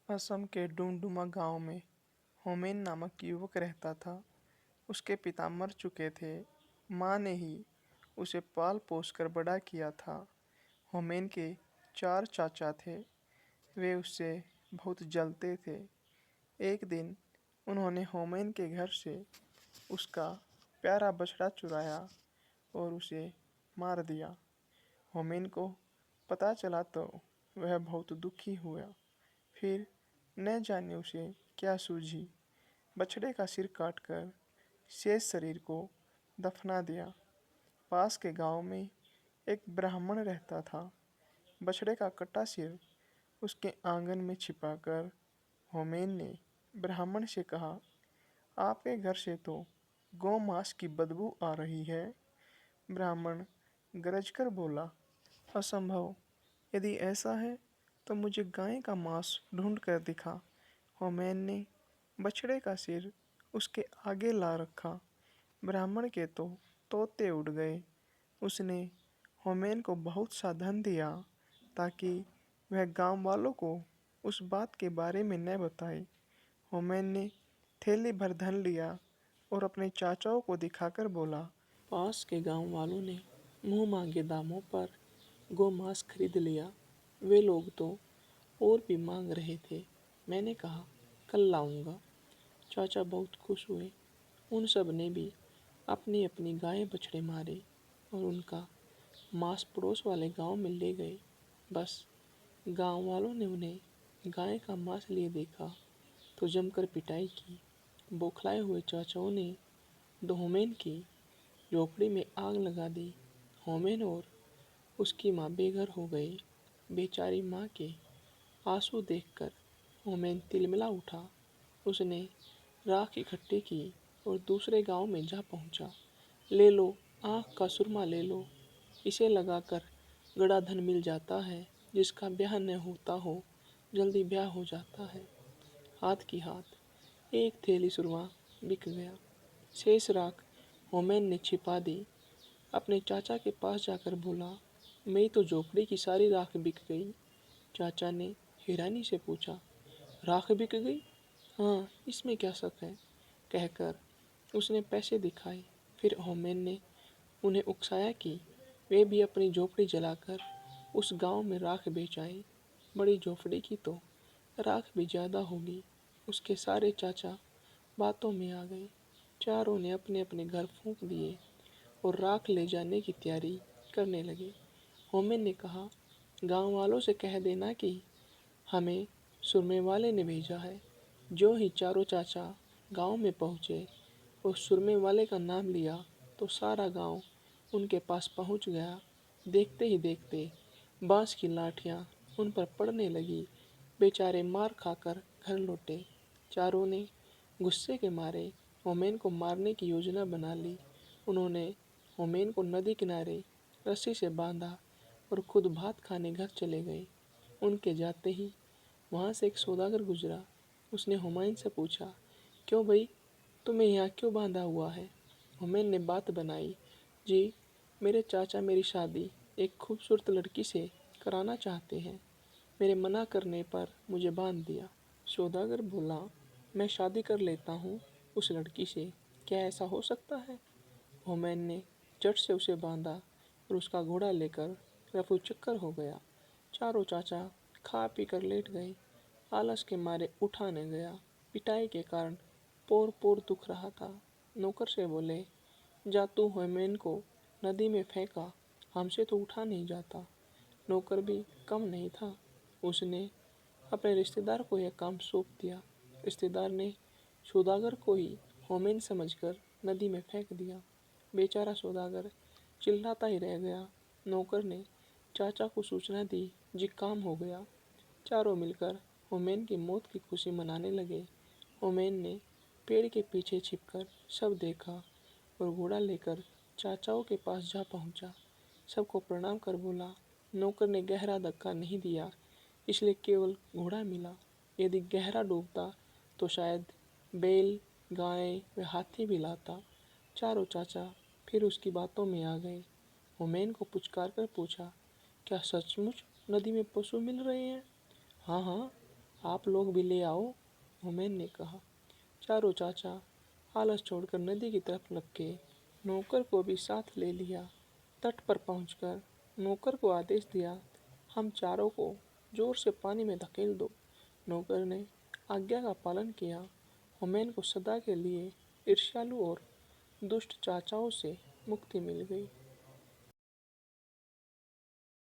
असम के डुमडुमा गांव में होमेन नामक युवक रहता था। उसके पिता मर चुके थे। माँ ने ही उसे पाल पोस कर बड़ा किया था। होमेन के 4 चाचा थे। वे उससे बहुत जलते थे। एक दिन उन्होंने होमेन के घर से उसका प्यारा बछड़ा चुराया और उसे मार दिया। होमेन को पता चला तो वह बहुत दुखी हुआ। फिर न जाने उसे क्या सूझी, बछड़े का सिर काटकर शेष शरीर को दफना दिया। पास के गांव में एक ब्राह्मण रहता था। बछड़े का कटा सिर उसके आंगन में छिपाकर होमेन ने ब्राह्मण से कहा, आपके घर से तो गौमांस की बदबू आ रही है। ब्राह्मण गरजकर बोला, असंभव। यदि ऐसा है तो मुझे गाय का मांस ढूंढ कर दिखा। होमेन ने बछड़े का सिर उसके आगे ला रखा। ब्राह्मण के तो तोते उड़ गए। उसने होमेन को बहुत सा धन दिया ताकि वह गांव वालों को उस बात के बारे में न बताए। होमेन ने थैली भर धन लिया और अपने चाचाओं को दिखाकर बोला, पास के गांव वालों ने मुंह मांगे दामों पर गोमांस खरीद लिया। वे लोग तो और भी मांग रहे थे। मैंने कहा, कल लाऊंगा। चाचा बहुत खुश हुए। उन सब ने भी अपनी अपनी गायें बछड़े मारे और उनका मांस पड़ोस वाले गांव में ले गए। बस गांव वालों ने उन्हें गाय का मांस लिए देखा तो जमकर पिटाई की। बौखलाए हुए चाचाओं ने होमेन की झोपड़ी में आग लगा दी। होमेन और उसकी माँ बेघर हो गए। बेचारी माँ के आंसू देखकर होमेन तिलमिला उठा। उसने राख इकट्ठी की और दूसरे गांव में जा पहुंचा। ले लो, आँख का सुरमा ले लो। इसे लगाकर गड़ा धन मिल जाता है। जिसका ब्याह न होता हो जल्दी ब्याह हो जाता है। हाथ की हाथ एक थैली सुरमा बिक गया। शेष राख होमेन ने छिपा दी। अपने चाचा के पास जाकर बोला, मेरी तो झोपड़ी की सारी राख बिक गई। चाचा ने हैरानी से पूछा, राख बिक गई? हाँ, इसमें क्या शक है, कहकर उसने पैसे दिखाए। फिर होमेन ने उन्हें उकसाया कि वे भी अपनी झोपड़ी जलाकर उस गांव में राख बेच आए। बड़ी झोपड़ी की तो राख भी ज़्यादा होगी। उसके सारे चाचा बातों में आ गए। चारों ने अपने अपने घर फूंक दिए और राख ले जाने की तैयारी करने लगे। होमेन ने कहा, गांव वालों से कह देना कि हमें सुरमे वाले ने भेजा है। जो ही चारों चाचा गांव में पहुंचे और सुरमे वाले का नाम लिया तो सारा गांव उनके पास पहुंच गया। देखते ही देखते बांस की लाठियां उन पर पड़ने लगी। बेचारे मार खाकर घर लौटे। चारों ने गुस्से के मारे होमेन को मारने की योजना बना ली। उन्होंने होमेन को नदी किनारे रस्सी से बांधा और खुद भात खाने घर चले गए। उनके जाते ही वहाँ से एक सौदागर गुजरा। उसने हुमायूं से पूछा, क्यों भाई, तुम्हें यहाँ क्यों बांधा हुआ है? हुमैन ने बात बनाई, जी, मेरे चाचा मेरी शादी एक खूबसूरत लड़की से कराना चाहते हैं। मेरे मना करने पर मुझे बांध दिया। सौदागर बोला, मैं शादी कर लेता हूँ उस लड़की से, क्या ऐसा हो सकता है? हुमैन ने झट से उसे बांधा और उसका घोड़ा लेकर रफू चक्कर हो गया। चारों चाचा खा पी कर लेट गए। आलस के मारे उठा न गया। पिटाई के कारण पोर पोर दुख रहा था। नौकर से बोले, जा तू हुमैन को नदी में फेंका, हमसे तो उठा नहीं जाता। नौकर भी कम नहीं था। उसने अपने रिश्तेदार को यह काम सौंप दिया। रिश्तेदार ने सौदागर को ही होमेन समझकर नदी में फेंक दिया। बेचारा सौदागर चिल्लाता ही रह गया। नौकर ने चाचा को सूचना दी, जी काम हो गया। चारों मिलकर होमेन की मौत की खुशी मनाने लगे। होमेन ने पेड़ के पीछे छिपकर सब देखा और घोड़ा लेकर चाचाओं के पास जा पहुंचा। सबको प्रणाम कर बोला, नौकर ने गहरा धक्का नहीं दिया, इसलिए केवल घोड़ा मिला। यदि गहरा डूबता तो शायद बैल, गाय व हाथी भी लाता। चारों चाचा फिर उसकी बातों में आ गए। होमेन को पुचकार कर पूछा, क्या सचमुच नदी में पशु मिल रहे हैं? हाँ हाँ, आप लोग भी ले आओ, हुमैन ने कहा। चारों चाचा आलस छोड़कर नदी की तरफ लपके। नौकर को भी साथ ले लिया। तट पर पहुंचकर नौकर को आदेश दिया, हम चारों को जोर से पानी में धकेल दो। नौकर ने आज्ञा का पालन किया। हुमैन को सदा के लिए ईर्ष्यालु और दुष्ट चाचाओं से मुक्ति मिल गई।